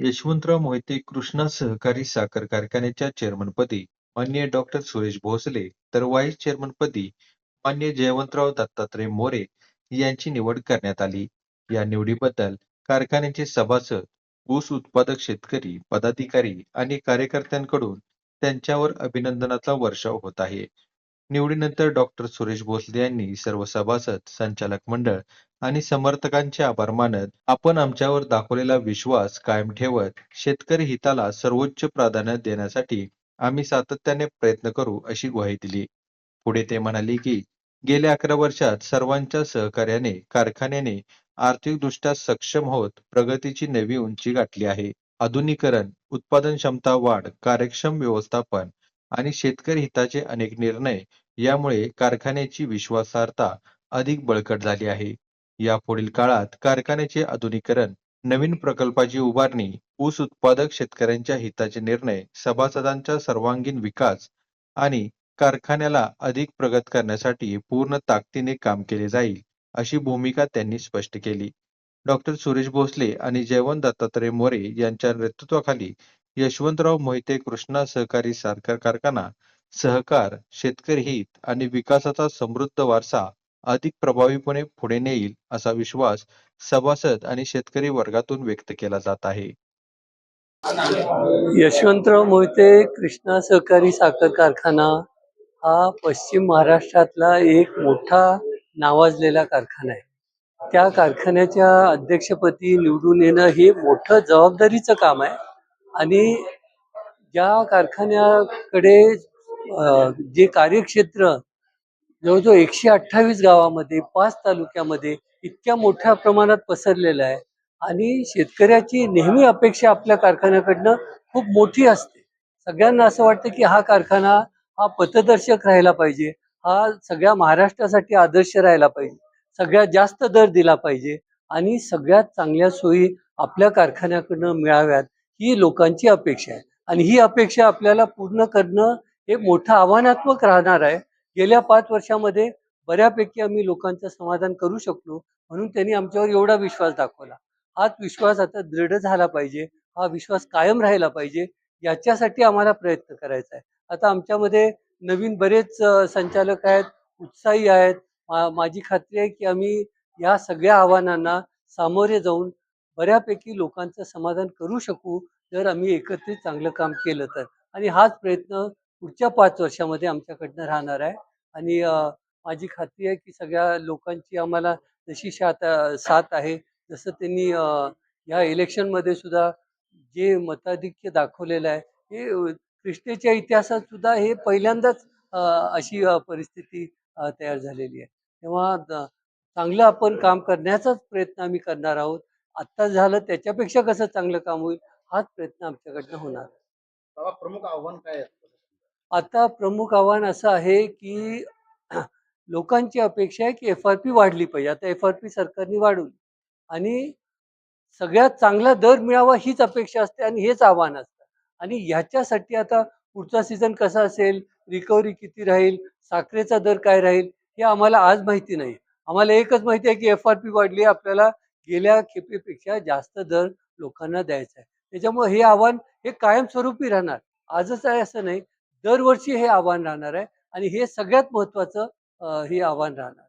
यशवंतराव मोहिते कृष्णा सहकारी साखर कारखान्याच्या चेअरमनपदी माननीय डॉक्टर सुरेश भोसले तर व्हाईस चेअरमनपदी माननीय जयवंतराव दत्तात्रय मोरे यांची निवड करण्यात आली. या निवडीबद्दल कारखान्याचे सभासद, ऊस उत्पादक शेतकरी, पदाधिकारी आणि कार्यकर्त्यांकडून त्यांच्यावर अभिनंदनाचा वर्षाव होत आहे. निवडीनंतर डॉक्टर सुरेश भोसले यांनी सर्व सभासद, संचालक मंडळ आणि समर्थकांचे आभार मानत, आपण आमच्यावर दाखवलेला विश्वास कायम ठेवत शेतकरी हिताला सर्वोच्च प्राधान्य देण्यासाठी आम्ही सातत्याने प्रयत्न करू, अशी ग्वाही दिली. पुढे ते म्हणाले की गेल्या 11 वर्षात सर्वांच्या सहकार्याने कारखान्याने आर्थिकदृष्ट्या सक्षम होत प्रगतीची नवी उंची गाठली आहे. आधुनिकीकरण, उत्पादन क्षमता वाढ, कार्यक्षम व्यवस्थापन आणि शेतकरी हिताचे अनेक निर्णय यामुळे कारखान्याची विश्वासार्हता अधिक बळकट झाली आहे. यापुढील काळात कारखान्याचे आधुनिकीकरण, नवीन प्रकल्पाची उभारणी, ऊस उत्पादक शेतकऱ्यांच्या हिताचे निर्णय, सभासदांचा सर्वांगीण विकास आणि कारखान्याला अधिक प्रगत करण्यासाठी पूर्ण ताकदीने काम केले जाईल, अशी भूमिका त्यांनी स्पष्ट केली. डॉक्टर सुरेश भोसले आणि जयवंत दत्तात्रय मोरे यांच्या नेतृत्वाखाली यशवंतराव मोहिते कृष्णा सहकारी साखर कारखाना सहकार, शेतकरी हित आणि विकासाचा समृद्ध वारसा अधिक प्रभावीपणे पुढे नेईल, असा विश्वास सभासद आणि शेतकरी वर्गातून व्यक्त केला जात आहे. यशवंतराव मोहिते कृष्णा सहकारी साखर कारखाना हा पश्चिम महाराष्ट्रातला एक मोठा नावाजलेला कारखाना आहे. त्या कारखान्याच्या अध्यक्षपदी निवडून येणं हे मोठं जबाबदारीचं काम आहे. आणि ज्या कारखान्याकडे जे कार्यक्षेत्र जवळजवळ 128 गावामध्ये 5 तालुक्यामध्ये इतक्या मोठ्या प्रमाणात पसरलेलं आहे. आणि शेतकऱ्याची नेहमी अपेक्षा आपल्या कारखान्याकडनं खूप मोठी असते. सगळ्यांना असं वाटतं की हा कारखाना हा पथदर्शक राहायला पाहिजे, हा सगळ्या महाराष्ट्रासाठी आदर्श राहायला पाहिजे, सगळ्यात जास्त दर दिला पाहिजे आणि सगळ्यात चांगल्या सोयी आपल्या कारखान्याकडनं मिळाव्यात, ही लोकांची अपेक्षा आहे. आणि ही अपेक्षा आपल्याला पूर्ण करणं हे मोठं आव्हानात्मक राहणार आहे. गेल्या 5 वर्षामध्ये बऱ्यापैकी आम्ही लोकांचं समाधान करू शकलो, म्हणून त्यांनी आमच्यावर एवढा विश्वास दाखवला. हाच विश्वास आता दृढ झाला पाहिजे, हा विश्वास कायम राहिला पाहिजे, याच्यासाठी आम्हाला प्रयत्न करायचा आहे. आता आमच्यामध्ये नवीन बरेच संचालक आहेत, उत्साही आहेत. माझी खात्री आहे की आम्ही या सगळ्या आव्हानांना सामोरे जाऊन बऱ्यापैकी लोकांचं समाधान करू शकू, जर आम्ही एकत्रित चांगलं काम केलं तर. आणि हाच प्रयत्न पुढच्या 5 वर्षामध्ये आमच्याकडनं राहणार आहे. आणि माझी खात्री आहे की सगळ्या लोकांची आम्हाला जशी साथ आहे, जसं त्यांनी ह्या इलेक्शनमध्ये सुद्धा जे मताधिक्य दाखवलेलं आहे, हे कृष्णेच्या इतिहासात सुद्धा हे पहिल्यांदाच अशी परिस्थिती तयार झालेली आहे. तेव्हा चांगलं आपण काम करण्याचाच प्रयत्न आम्ही करणार आहोत. आत्ता झालं त्याच्यापेक्षा कसं चांगलं काम होईल, हाच प्रयत्न आमच्याकडनं होणार. प्रमुख आव्हान काय आहे? आता प्रमुख आव्हान असं आहे की लोकांची अपेक्षा आहे की FRP वाढली पाहिजे. आता FRP सरकारने वाढवली आणि सगळ्यात चांगला दर मिळावा हीच अपेक्षा असते आणि हेच आव्हान असतं. आणि ह्याच्यासाठी आता पुढचा सीझन कसा असेल, रिकव्हरी किती राहील, साखरेचा दर काय राहील, हे आम्हाला आज माहिती नाही. आम्हाला एकच माहिती आहे की FRP वाढली, आपल्याला गेल्या खेपेपेक्षा जास्त दर लोकांना द्यायचा आहे. त्याच्यामुळे हे आव्हान हे कायमस्वरूपी राहणार. आजच आहे असं नाही, दरवर्षी हे आव्हान राहणार आहे आणि हे सगळ्यात महत्त्वाचं हे आव्हान राहणार.